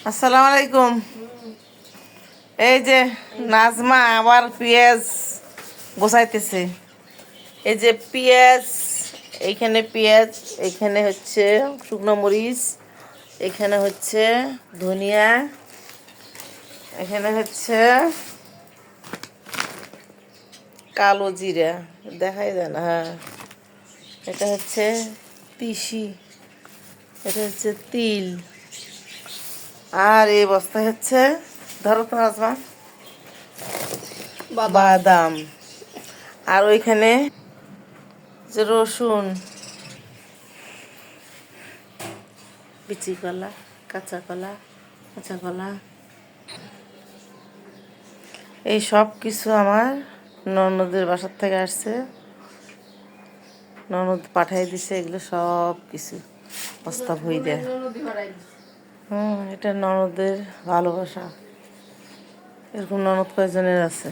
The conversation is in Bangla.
আসসালামু আলাইকুম। এই যে নাজমা আবার পেঁয়াজ গোছাইতেছে। এই যে পেঁয়াজ, এইখানে পেঁয়াজ, এইখানে হচ্ছে শুকনো মরিচ, এখানে হচ্ছে ধনিয়া, এখানে হচ্ছে কালো জিরা, দেখাই যায় না। হ্যাঁ, এটা হচ্ছে তিসি, এটা হচ্ছে তিল, আর এই বস্তায় হচ্ছে ধরো তো নাজমা বাদাম, আর ওইখানে যে রসুন, বিচি কলা, কাঁচা কলা, কাঁচা কলা, এই সব কিছু আমার ননদের বাসার থেকে আসছে। ননদ পাঠাই দিছে এগুলো সব কিছু বস্তা ভই দেয়। এটা ননদের ভালোবাসা। এরকম ননদ কয়জনের আছে?